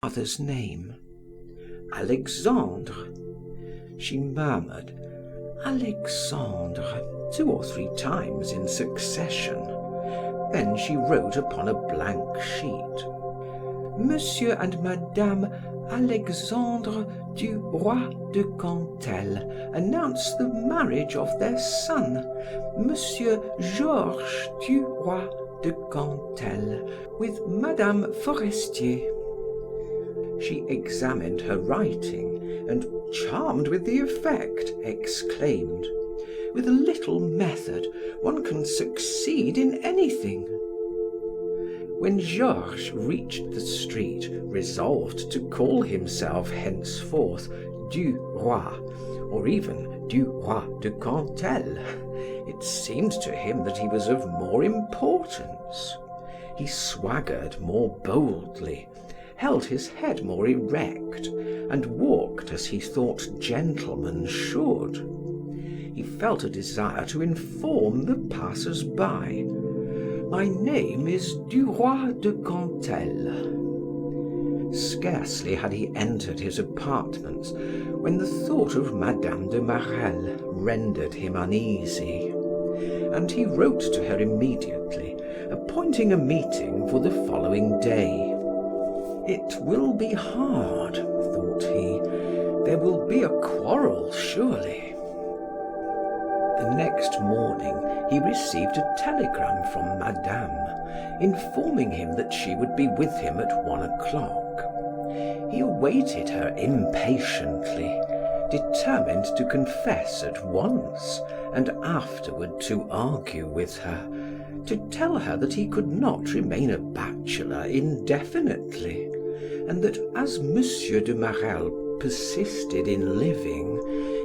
Father's name. Alexandre. She murmured, Alexandre, 2 or 3 times in succession. Then she wrote upon a blank sheet, Monsieur and Madame Alexandre Duroy de Cantel announced the marriage of their son, Monsieur Georges Duroy de Cantel, with Madame Forestier. She examined her writing and, charmed with the effect, exclaimed, with a little method, one can succeed in anything. When Georges reached the street, resolved to call himself henceforth Duroy, or even Duroy de Cantel, it seemed to him that he was of more importance. He swaggered more boldly, held his head more erect, and walked as he thought gentlemen should. He felt a desire to inform the passers-by. My name is Duroy de Cantel. Scarcely had he entered his apartments when the thought of Madame de Marelle rendered him uneasy, and he wrote to her immediately, appointing a meeting for the following day. It will be hard, thought he. There will be a quarrel, surely. The next morning he received a telegram from Madame, informing him that she would be with him at 1 o'clock. He awaited her impatiently, determined to confess at once, and afterward to argue with her, to tell her that he could not remain a bachelor indefinitely, and that as Monsieur de Marelle persisted in living,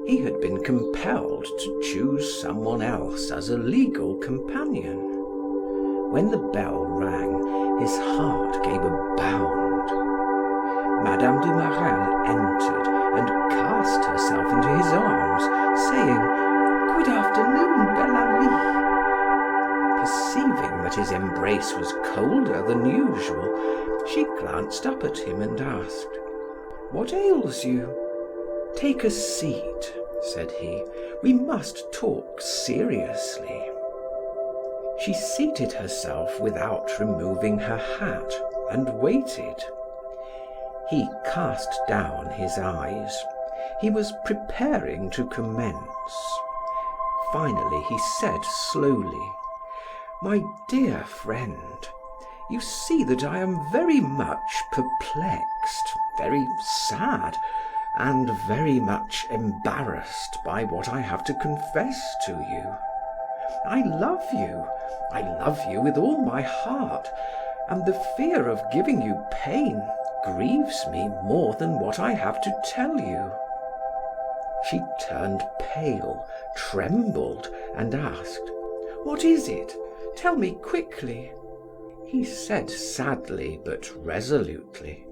he had been compelled to choose someone else as a legal companion. When the bell rang, his heart gave a bound. Madame de Marelle entered and cast herself into his arms, saying, Good afternoon, Bel Ami. Perceiving that his embrace was colder than usual, she glanced up at him and asked, What ails you? Take a seat, said he. We must talk seriously. She seated herself without removing her hat and waited. He cast down his eyes. He was preparing to commence. Finally, he said slowly, My dear friend, you see that I am very much perplexed, very sad, and very much embarrassed by what I have to confess to you. I love you with all my heart, and the fear of giving you pain grieves me more than what I have to tell you. She turned pale, trembled, and asked, What is it? Tell me quickly. He said sadly but resolutely,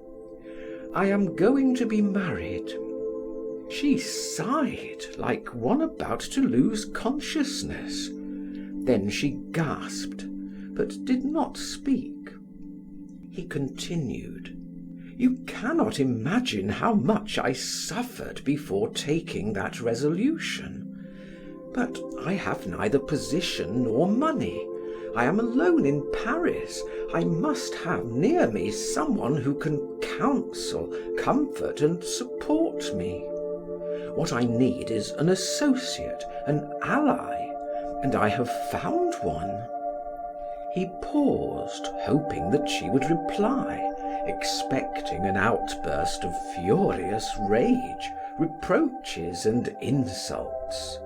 I am going to be married. She sighed like one about to lose consciousness. Then she gasped, but did not speak. He continued, You cannot imagine how much I suffered before taking that resolution. But I have neither position nor money. I am alone in Paris. I must have near me someone who can counsel, comfort, and support me. What I need is an associate, an ally, and I have found one. He paused, hoping that she would reply, expecting an outburst of furious rage, reproaches, and insults.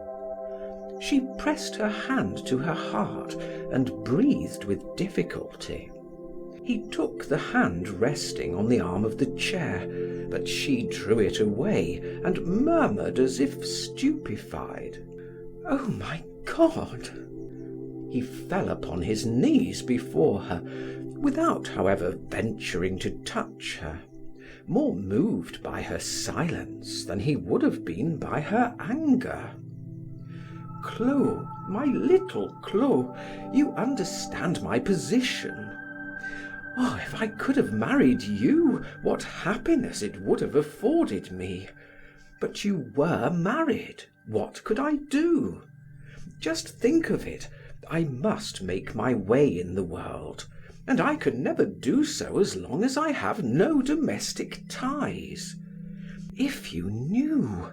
She pressed her hand to her heart and breathed with difficulty. He took the hand resting on the arm of the chair, but she drew it away and murmured as if stupefied, Oh my God! He fell upon his knees before her, without, however, venturing to touch her, more moved by her silence than he would have been by her anger. Clo, my little Clo, you understand my position. Oh, if I could have married you, what happiness it would have afforded me! But you were married. What could I do? Just think of it. I must make my way in the world, and I can never do so as long as I have no domestic ties. If you knew,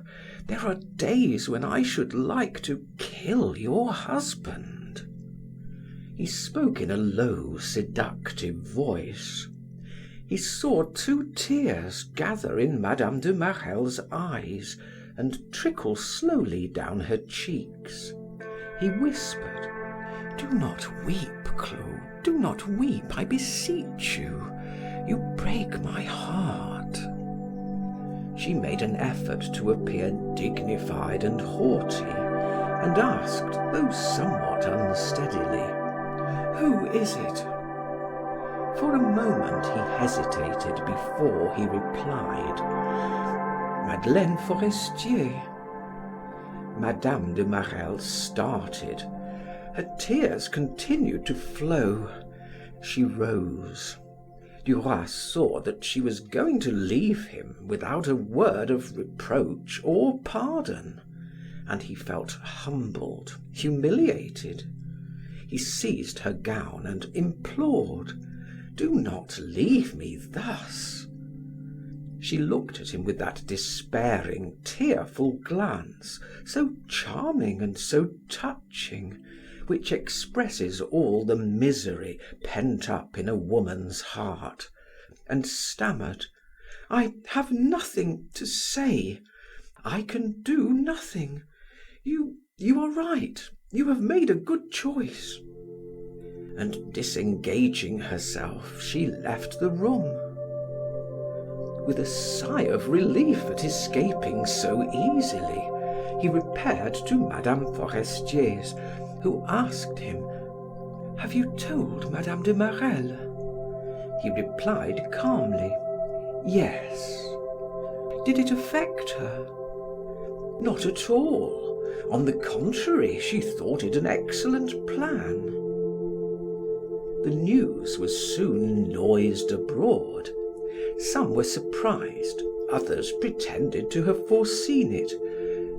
there are days when I should like to kill your husband." He spoke in a low, seductive voice. He saw two tears gather in Mme. de Marelle's eyes and trickle slowly down her cheeks. He whispered: "Do not weep, Clo. Do not weep, I beseech you. You break my heart." She made an effort to appear dignified and haughty, and asked, though somewhat unsteadily, "Who is it?" For a moment he hesitated before he replied: "Madeleine Forestier." Mme. de Marelle started. Her tears continued to flow. She rose. Duroy saw that she was going to leave him without a word of reproach or pardon, and he felt humbled, humiliated. He seized her gown and implored: "Do not leave me thus." She looked at him with that despairing, tearful glance, so charming and so touching, which expresses all the misery pent up in a woman's heart, and stammered: "I have nothing to say. I can do nothing. You are right. You have made a good choice." And disengaging herself, she left the room. With a sigh of relief at escaping so easily, he repaired to Mme. Forestier's, who asked him: "Have you told Mme. de Marelle?" He replied calmly: "Yes." "Did it affect her?" "Not at all. On the contrary, she thought it an excellent plan." The news was soon noised abroad. Some were surprised, others pretended to have foreseen it,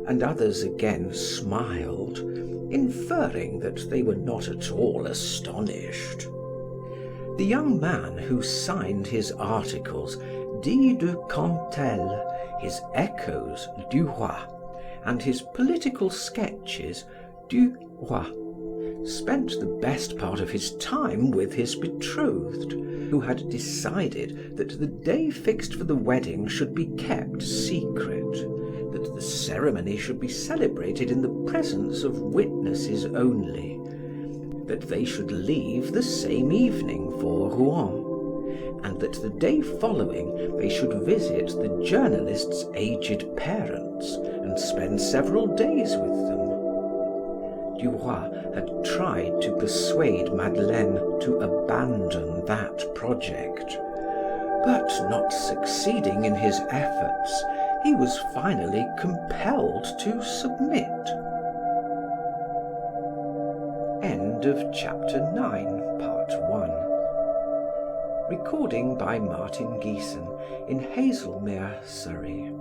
and others again smiled, inferring that they were not at all astonished. The young man who signed his articles, dit de Cantel, his echoes, Duroy, and his political sketches, Duroy, spent the best part of his time with his betrothed, who had decided that the day fixed for the wedding should be kept secret, that the ceremony should be celebrated in the presence of witnesses only, that they should leave the same evening for Rouen, and that the day following they should visit the journalist's aged parents and spend several days with them. Duroy had tried to persuade Madeleine to abandon that project, but not succeeding in his efforts, he was finally compelled to submit. End of chapter 9, part 1. Recording by Martin Geeson in Hazelmere, Surrey.